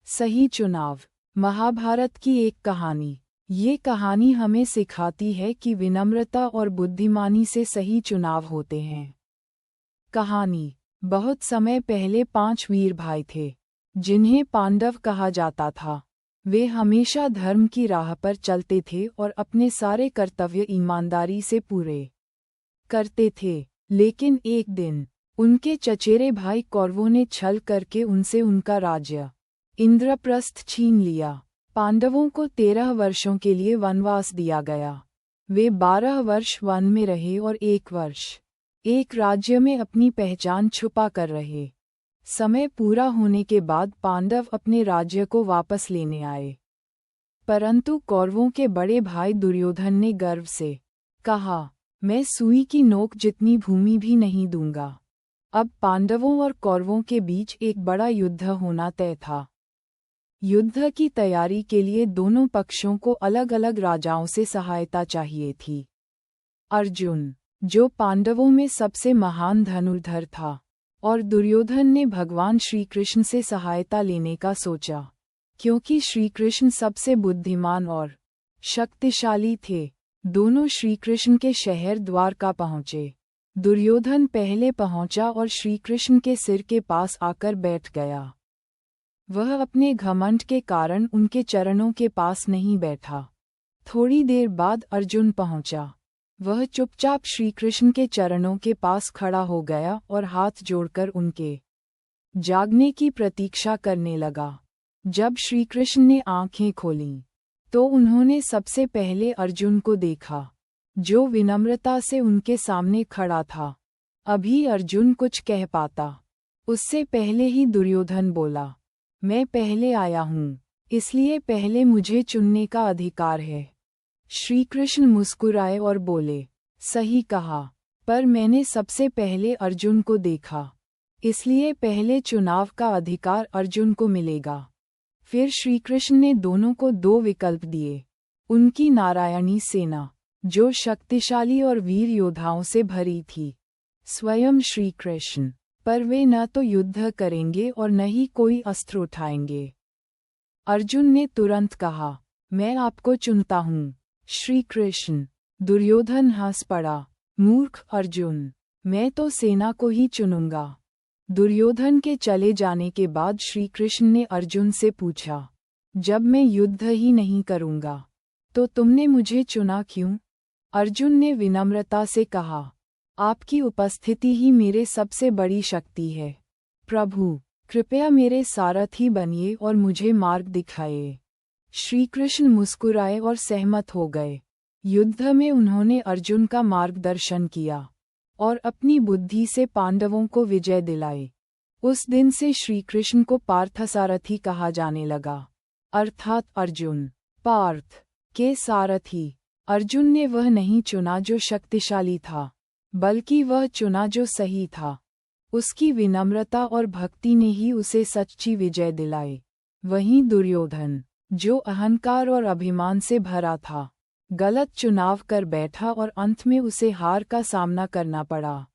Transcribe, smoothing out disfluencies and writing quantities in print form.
सही चुनाव। महाभारत की एक कहानी। ये कहानी हमें सिखाती है कि विनम्रता और बुद्धिमानी से सही चुनाव होते हैं। कहानी। बहुत समय पहले 5 वीर भाई थे, जिन्हें पांडव कहा जाता था। वे हमेशा धर्म की राह पर चलते थे और अपने सारे कर्तव्य ईमानदारी से पूरे करते थे। लेकिन एक दिन उनके चचेरे भाई कौरवों ने छल करके उनसे उनका राज्य इंद्रप्रस्थ छीन लिया। पांडवों को 13 वर्षों के लिए वनवास दिया गया। वे 12 वर्ष वन में रहे और 1 वर्ष एक राज्य में अपनी पहचान छुपा कर रहे। समय पूरा होने के बाद पांडव अपने राज्य को वापस लेने आए। परंतु कौरवों के बड़े भाई दुर्योधन ने गर्व से कहा, मैं सुई की नोक जितनी भूमि भी नहीं दूंगा। अब पांडवों और कौरवों के बीच एक बड़ा युद्ध होना तय था। युद्ध की तैयारी के लिए दोनों पक्षों को अलग अलग राजाओं से सहायता चाहिए थी। अर्जुन, जो पांडवों में सबसे महान धनुर्धर था, और दुर्योधन ने भगवान श्री कृष्ण से सहायता लेने का सोचा, क्योंकि श्री कृष्ण सबसे बुद्धिमान और शक्तिशाली थे। दोनों श्री कृष्ण के शहर द्वारका पहुँचे। दुर्योधन पहले पहुँचा और श्री कृष्ण के सिर के पास आकर बैठ गया। वह अपने घमंड के कारण उनके चरणों के पास नहीं बैठा। थोड़ी देर बाद अर्जुन पहुँचा। वह चुपचाप श्री कृष्ण के चरणों के पास खड़ा हो गया और हाथ जोड़कर उनके जागने की प्रतीक्षा करने लगा। जब श्री कृष्ण ने आंखें खोलीं, तो उन्होंने सबसे पहले अर्जुन को देखा, जो विनम्रता से उनके सामने खड़ा था। अभी अर्जुन कुछ कह पाता, उससे पहले ही दुर्योधन बोला, मैं पहले आया हूँ, इसलिए पहले मुझे चुनने का अधिकार है। श्री कृष्ण मुस्कुराए और बोले, सही कहा, पर मैंने सबसे पहले अर्जुन को देखा, इसलिए पहले चुनाव का अधिकार अर्जुन को मिलेगा। फिर श्री कृष्ण ने दोनों को 2 विकल्प दिए। उनकी नारायणी सेना, जो शक्तिशाली और वीर योद्धाओं से भरी थी, स्वयं श्री कृष्ण, पर वे न तो युद्ध करेंगे और न ही कोई अस्त्र उठाएंगे। अर्जुन ने तुरंत कहा, मैं आपको चुनता हूँ, श्री कृष्ण। दुर्योधन हंस पड़ा, मूर्ख अर्जुन, मैं तो सेना को ही चुनूंगा। दुर्योधन के चले जाने के बाद श्री कृष्ण ने अर्जुन से पूछा, जब मैं युद्ध ही नहीं करूंगा, तो तुमने मुझे चुना क्यों? अर्जुन ने विनम्रता से कहा, आपकी उपस्थिति ही मेरे सबसे बड़ी शक्ति है। प्रभु, कृपया मेरे सारथी बनिए और मुझे मार्ग दिखाइए। श्री कृष्ण मुस्कुराए और सहमत हो गए। युद्ध में उन्होंने अर्जुन का मार्गदर्शन किया और अपनी बुद्धि से पांडवों को विजय दिलाई। उस दिन से श्री कृष्ण को पार्थसारथी कहा जाने लगा, अर्थात अर्जुन, पार्थ के सारथी। अर्जुन ने वह नहीं चुना जो शक्तिशाली था, बल्कि वह चुना जो सही था। उसकी विनम्रता और भक्ति ने ही उसे सच्ची विजय दिलाई। वहीं दुर्योधन, जो अहंकार और अभिमान से भरा था, गलत चुनाव कर बैठा और अंत में उसे हार का सामना करना पड़ा।